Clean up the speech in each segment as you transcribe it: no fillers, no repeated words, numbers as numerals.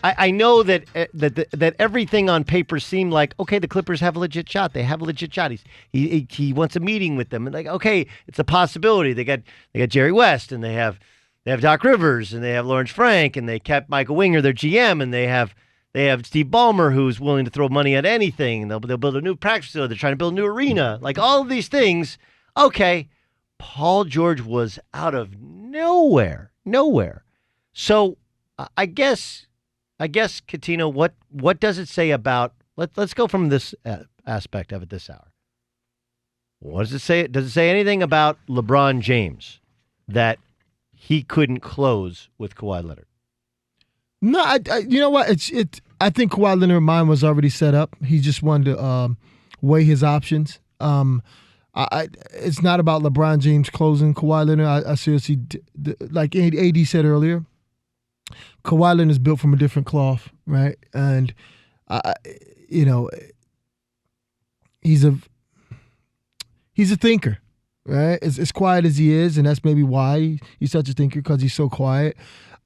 I know that that everything on paper seemed like, okay, the Clippers have a legit shot. They have a legit shot. He wants a meeting with them, and like, okay, it's a possibility. They got Jerry West, and they have Doc Rivers, and they have Lawrence Frank, and they kept Michael Winger, their GM, and they have Steve Ballmer, who's willing to throw money at anything. They'll build a new practice facility. They're trying to build a new arena. Like all of these things. Okay, Paul George was out of nowhere. So I guess Cuttino, what does it say about? Let's go from this aspect of it this hour. What does it say? Does it say anything about LeBron James that he couldn't close with Kawhi Leonard? No, you know what? I think Kawhi Leonard's mind was already set up. He just wanted to weigh his options. It's not about LeBron James closing Kawhi Leonard. I seriously, like AD said earlier, Kawhi Leonard is built from a different cloth, right? And he's a thinker, right? As quiet as he is, and that's maybe why he's such a thinker, because he's so quiet.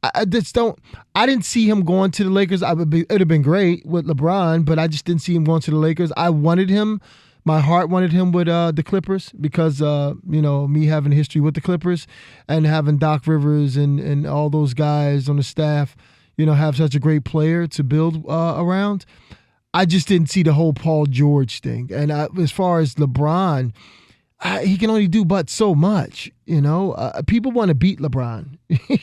I didn't see him going to the Lakers. It would have been great with LeBron, but I just didn't see him going to the Lakers. I wanted him. My heart wanted him with the Clippers because, me having a history with the Clippers and having Doc Rivers and all those guys on the staff, have such a great player to build around. I just didn't see the whole Paul George thing. And as far as LeBron, he can only do but so much, People want to beat LeBron.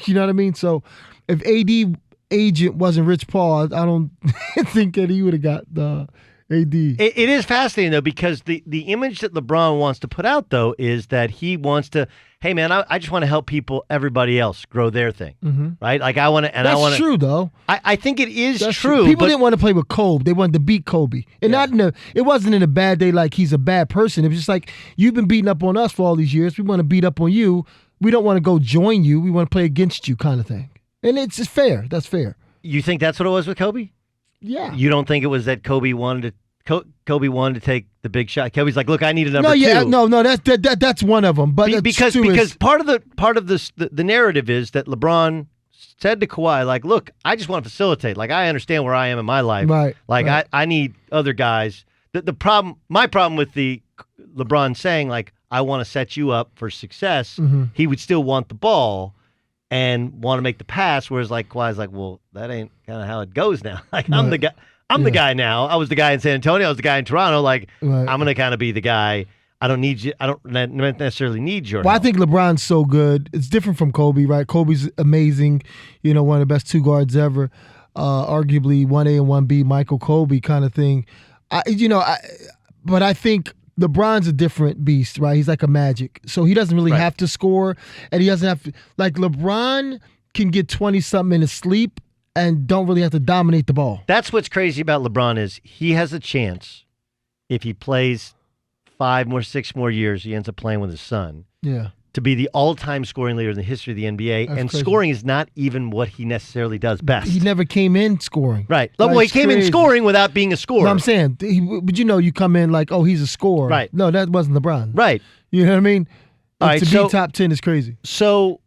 You know what I mean? So if AD agent wasn't Rich Paul, I don't think that he would have got the AD. It is fascinating, though, because the image that LeBron wants to put out, though, is that he wants to, hey, man, I just want to help everybody else grow their thing, right? Like I want to, and That's I want to. True, though. I think it is That's true. People didn't want to play with Kobe. They wanted to beat Kobe, and it wasn't in a bad day like he's a bad person. It was just like, you've been beating up on us for all these years. We want to beat up on you. We don't want to go join you. We want to play against you, kind of thing. And it's just fair. That's fair. You think that's what it was with Kobe? Yeah. You don't think it was that Kobe wanted to take the big shot? Kobe's like, look, I need a number two. No, that's one of them. But because part of the narrative is that LeBron said to Kawhi, like, look, I just want to facilitate. Like, I understand where I am in my life. Right. Like, right. I need other guys. My problem with the LeBron saying, like, I want to set you up for success, he would still want the ball and want to make the pass, whereas like Kawhi's like, well, that ain't kind of how it goes now. Like, I'm the guy. I'm the guy now. I was the guy in San Antonio. I was the guy in Toronto. Like, I'm going to kind of be the guy. I don't need you. I don't necessarily need your help. I think LeBron's so good. It's different from Kobe, right? Kobe's amazing. One of the best two guards ever. Arguably 1A and 1B, Michael Kobe kind of thing. But I think LeBron's a different beast, right? He's like a Magic. So he doesn't really have to score. And he doesn't have to. Like, LeBron can get 20-something in his sleep and don't really have to dominate the ball. That's what's crazy about LeBron is he has a chance, if he plays 6 more years, he ends up playing with his son, to be the all-time scoring leader in the history of the NBA. That's crazy. Scoring is not even what he necessarily does best. He never came in scoring. Right. Well, he came in scoring without being a scorer. No, I'm saying, but you come in like, oh, he's a scorer. Right. No, that wasn't LeBron. Right. You know what I mean? All right, to be top 10 is crazy. So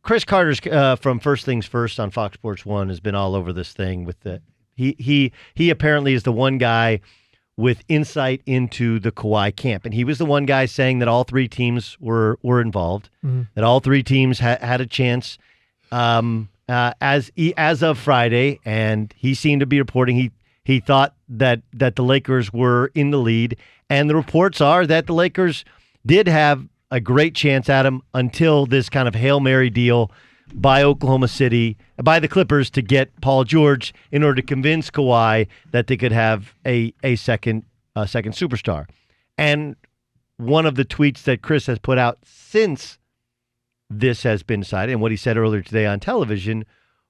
Chris Carter's from First Things First on Fox Sports 1 has been all over this thing with the he apparently is the one guy with insight into the Kawhi camp, and he was the one guy saying that all three teams were involved, that all three teams had a chance as of Friday, and he seemed to be reporting he thought that the Lakers were in the lead, and the reports are that the Lakers did have a great chance at him until this kind of Hail Mary deal by Oklahoma City, by the Clippers, to get Paul George in order to convince Kawhi that they could have a second superstar. And one of the tweets that Chris has put out since this has been decided, and what he said earlier today on television,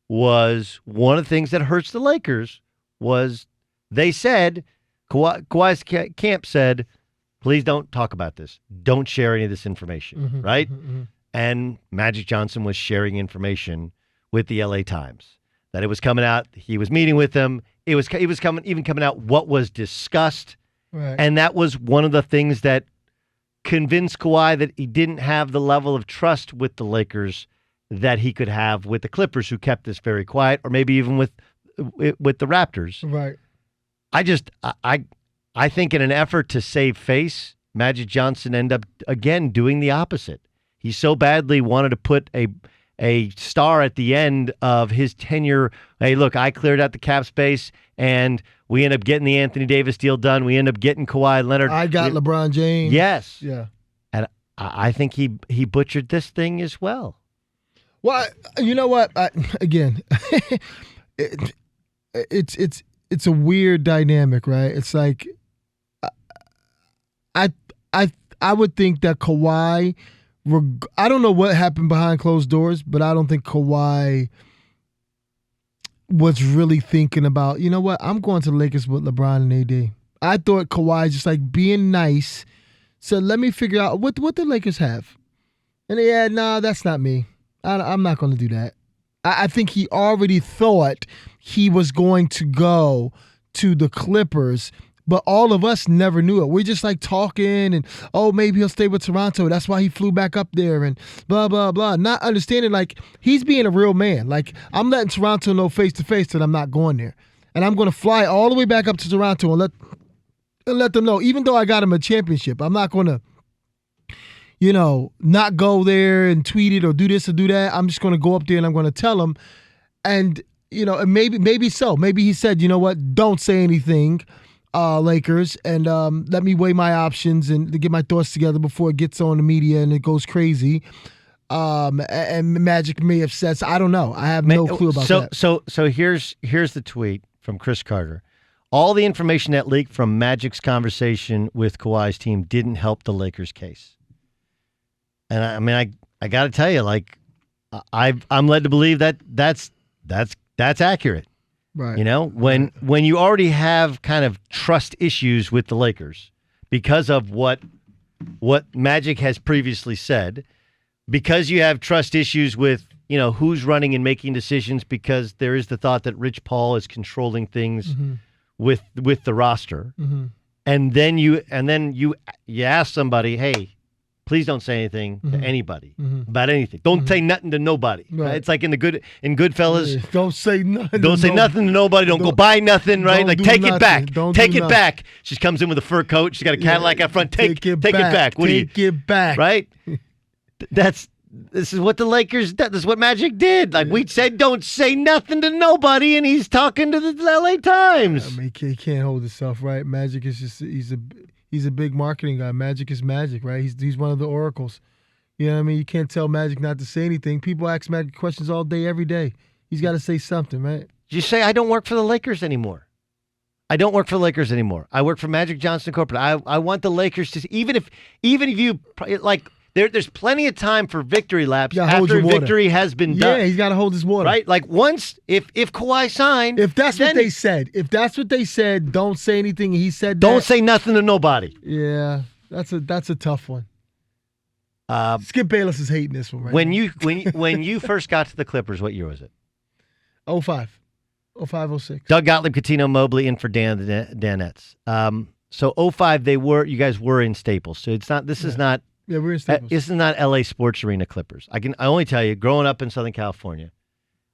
was one of the things that hurts the Lakers was they said, Kawhi's camp said, please don't talk about this. Don't share any of this information, right? And Magic Johnson was sharing information with the LA Times that it was coming out. He was meeting with them. It was coming out what was discussed. Right. And that was one of the things that convinced Kawhi that he didn't have the level of trust with the Lakers that he could have with the Clippers, who kept this very quiet, or maybe even with the Raptors. Right. I think in an effort to save face, Magic Johnson ended up again doing the opposite. He so badly wanted to put a star at the end of his tenure. Hey, look, I cleared out the cap space, and we end up getting the Anthony Davis deal done. We end up getting Kawhi Leonard. I got LeBron James. Yes. Yeah. And I think he butchered this thing as well. Well, you know what? Again, it's a weird dynamic, right? It's like I would think that Kawhi. I don't know what happened behind closed doors, but I don't think Kawhi was really thinking about, you know what, I'm going to the Lakers with LeBron and AD. I thought Kawhi just like being nice, said, let me figure out what the Lakers have. And that's not me. I'm not going to do that. I think he already thought he was going to go to the Clippers, but all of us never knew it. We're just like talking and, maybe he'll stay with Toronto. That's why he flew back up there and blah, blah, blah. Not understanding, like, he's being a real man. Like, I'm letting Toronto know face-to-face that I'm not going there. And I'm going to fly all the way back up to Toronto and let them know, even though I got him a championship, I'm not going to, not go there and tweet it or do this or do that. I'm just going to go up there and I'm going to tell him. And, and maybe so. Maybe he said, you know what, don't say anything, Lakers, and let me weigh my options and to get my thoughts together before it gets on the media and it goes crazy. And Magic may have said, I don't know. I have no clue about that. So here's the tweet from Chris Carter. All the information that leaked from Magic's conversation with Kawhi's team didn't help the Lakers' case. And I got to tell you, like, I'm led to believe that that's accurate. Right. When you already have kind of trust issues with the Lakers because of what Magic has previously said, because you have trust issues with, who's running and making decisions, because there is the thought that Rich Paul is controlling things with the roster. Mm-hmm. And then you ask somebody, hey, please don't say anything to anybody about anything. Don't say nothing to nobody. Right. It's like in Goodfellas. Don't say nothing. Don't say nothing to nobody. Don't go buy nothing, right? Like, take it back. Take it back. She comes in with a fur coat. She's got a Cadillac out front. Take it back. Take it back. Right? This is what the Lakers did. This is what Magic did. Like, we said, don't say nothing to nobody, and he's talking to the LA Times. I mean, he can't hold himself, right? Magic is just, he's a big marketing guy. Magic is Magic, right? He's one of the oracles. You know what I mean? You can't tell Magic not to say anything. People ask Magic questions all day, every day. He's got to say something, right? You say, I don't work for the Lakers anymore. I don't work for the Lakers anymore. I work for Magic Johnson Corporate. I want the Lakers to, even if you, like, there's plenty of time for victory laps after victory has been done. Yeah, he's got to hold his water. Right? Like, once, if Kawhi signed. If that's what they said, don't say anything. He said don't say nothing to nobody. Yeah, that's a tough one. Skip Bayless is hating this one right now. When you first got to the Clippers, what year was it? 05, 06. Doug Gottlieb, Cuttino Mobley in for Danettes. So 05, you guys were in Staples. So it's not. This is not. Yeah, we're in Staples. This is not LA Sports Arena Clippers. I only tell you, growing up in Southern California,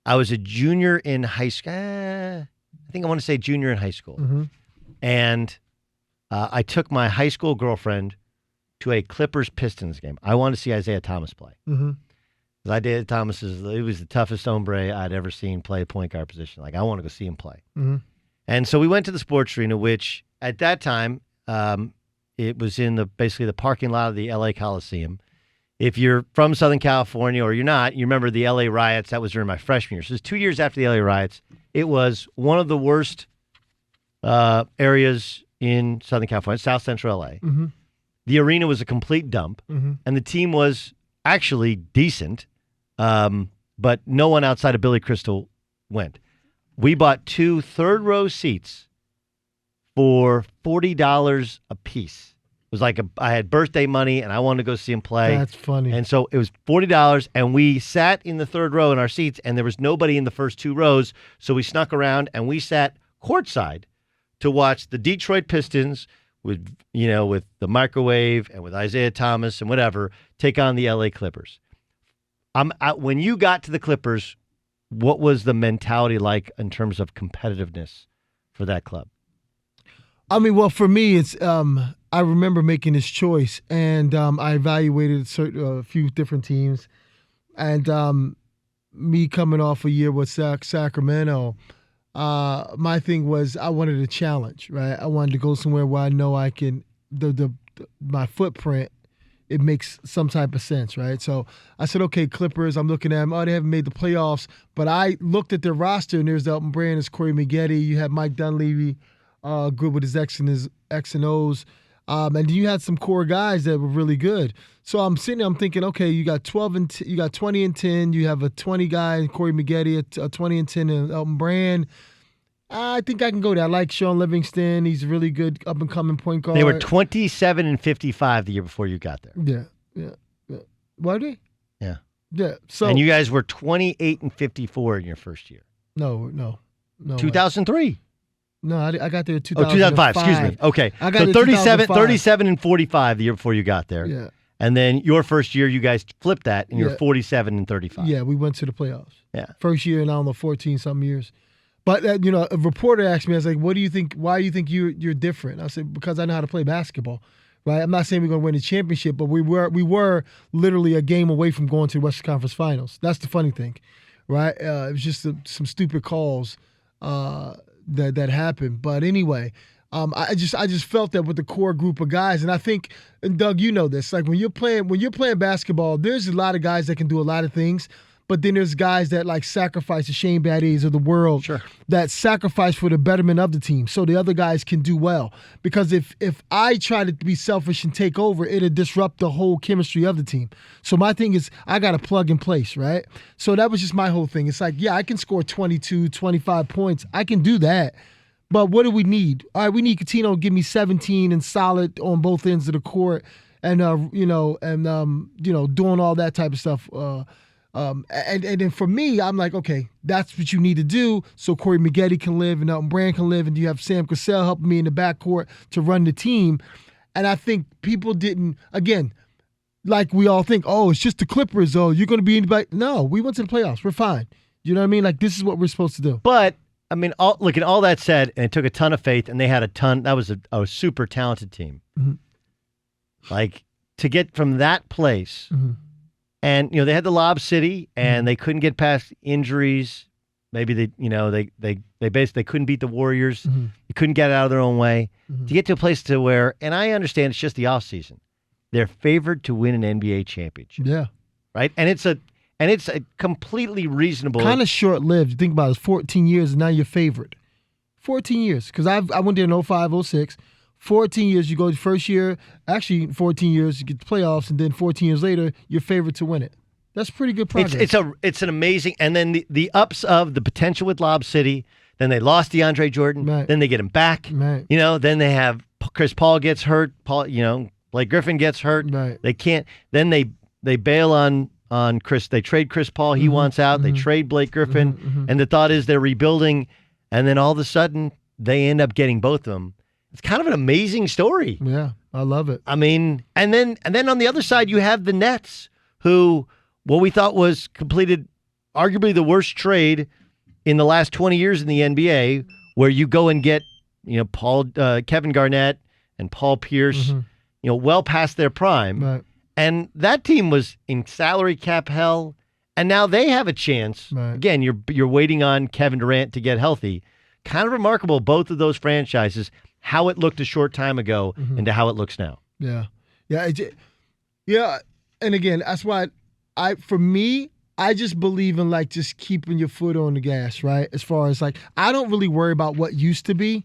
I was a junior in high school. I think I want to say junior in high school. Mm-hmm. And I took my high school girlfriend to a Clippers-Pistons game. I wanted to see Isaiah Thomas play. Mm-hmm. Isaiah Thomas he was the toughest hombre I'd ever seen play a point guard position. Like, I want to go see him play. Mm-hmm. And so we went to the sports arena, which at that time, it was in basically the parking lot of the LA Coliseum. If you're from Southern California or you're not, you remember the LA riots. That was during my freshman year. So it was 2 years after the LA riots. It was one of the worst areas in Southern California, South Central LA. Mm-hmm. The arena was a complete dump, and the team was actually decent, but no one outside of Billy Crystal went. We bought 2 third-row seats for $40 a piece. It was like I had birthday money, and I wanted to go see him play. That's funny. And so it was $40, and we sat in the third row in our seats, and there was nobody in the first 2 rows, so we snuck around, and we sat courtside to watch the Detroit Pistons with the microwave and with Isaiah Thomas and whatever take on the LA Clippers. When you got to the Clippers, what was the mentality like in terms of competitiveness for that club? I mean, well, for me, it's I remember making this choice, and I evaluated a few different teams, and me coming off a year with Sacramento, my thing was I wanted a challenge, right? I wanted to go somewhere where I know I can my footprint. It makes some type of sense, right? So I said, okay, Clippers, I'm looking at them. Oh, they haven't made the playoffs. But I looked at their roster, and there's Elton Brand, there's Corey Maggette. You had Mike Dunleavy, good with his X and O's. And you had some core guys that were really good. So I'm sitting there, I'm thinking, okay, you got 20 and 10. You have a 20 guy, Corey Maggette, a 20 and 10, and Elton Brand. I think I can go there. I like Sean Livingston. He's a really good up-and-coming point guard. They were 27 and 55 the year before you got there. Yeah. Were they? Yeah. Yeah. So and you guys were 28 and 54 in your first year. No. 2003. No, I got there in 2005. Oh, 2005. Excuse me. Okay. I got so 37 and 45 the year before you got there. Yeah. And then your first year, you guys flipped that, and you're 47 and 35. Yeah, we went to the playoffs. Yeah. First year in, I don't know, 14-something years. But, a reporter asked me, I was like, what do you think, why do you think you're different? I said, because I know how to play basketball, right? I'm not saying we're going to win the championship, but we were literally a game away from going to the Western Conference Finals. That's the funny thing, right? It was just some stupid calls that happened. But anyway, I just felt that with the core group of guys, and I think, and Doug, you know this, like when you're playing basketball, there's a lot of guys that can do a lot of things. But then there's guys that like sacrifice, the Shane Battiers of the world, sure, that sacrifice for the betterment of the team so the other guys can do well. Because if I try to be selfish and take over, it'll disrupt the whole chemistry of the team. So my thing is I got to plug in place, right? So that was just my whole thing. It's like, yeah, I can score 22, 25 points. I can do that. But what do we need? All right, we need Cuttino to give me 17 and solid on both ends of the court and, doing all that type of stuff. And then for me, I'm like, okay, that's what you need to do so Corey Maggette can live and Elton Brand can live, and you have Sam Cassell helping me in the backcourt to run the team. And I think people didn't, again, like we all think, oh, it's just the Clippers, oh, you're going to be anybody. No, we went to the playoffs. We're fine. You know what I mean? Like, this is what we're supposed to do. But, I mean, all that said, and it took a ton of faith, and they had that was a super talented team. Mm-hmm. Like, to get from that place... Mm-hmm. And they had the Lob City, and they couldn't get past injuries. Maybe they basically couldn't beat the Warriors. Mm-hmm. They couldn't get out of their own way. Mm-hmm. To get to a place to where, and I understand it's just the off season, they're favored to win an NBA championship. Yeah, right. And it's a completely reasonable, kind of short lived. You think about it, it's 14 years, and now you're favored. 14 years, because I went there in 05, 06. 14 years, you go the first year, actually 14 years, you get the playoffs, and then 14 years later, you're favored to win it. That's pretty good progress. It's an amazing, and then the ups of the potential with Lob City, then they lost DeAndre Jordan, right, then they get him back, right, then they have Chris Paul gets hurt, Blake Griffin gets hurt, right. They can't, then they bail on Chris, they trade Chris Paul, he wants out, they trade Blake Griffin, and the thought is they're rebuilding, and then all of a sudden, they end up getting both of them. It's kind of an amazing story. Yeah, I love it. I mean, and then on the other side, you have the Nets, who what we thought was completed arguably the worst trade in the last 20 years in the NBA, where you go and get Kevin Garnett and Paul Pierce, well past their prime, right. And that team was in salary cap hell, and now they have a chance. Right. Again, you're waiting on Kevin Durant to get healthy. Kind of remarkable, both of those franchises. How it looked a short time ago and to how it looks now. Yeah. And again, that's why I just believe in like just keeping your foot on the gas, right? As far as like, I don't really worry about what used to be.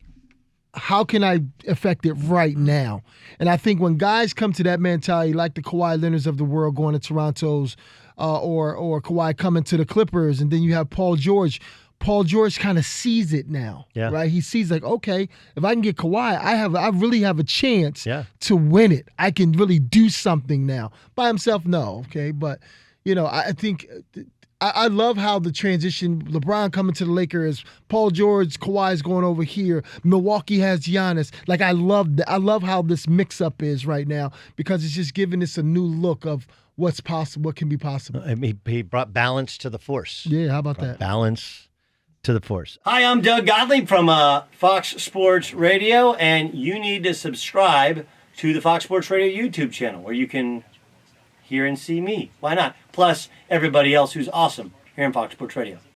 How can I affect it right now? And I think when guys come to that mentality, like the Kawhi Leonards of the world going to Toronto's, or Kawhi coming to the Clippers, and then you have Paul George. Paul George kind of sees it now, right? He sees like, okay, if I can get Kawhi, I really have a chance to win it. I can really do something now. By himself, no, okay? But, I think I love how the transition, LeBron coming to the Lakers, Paul George, Kawhi's going over here, Milwaukee has Giannis. Like, I love that. I love how this mix-up is right now because it's just giving us a new look of what's possible, what can be possible. I mean, he brought balance to the force. Yeah, how about that? Balance to the force. Hi, I'm Doug Gottlieb from Fox Sports Radio, and you need to subscribe to the Fox Sports Radio YouTube channel where you can hear and see me. Why not? Plus, everybody else who's awesome here in Fox Sports Radio.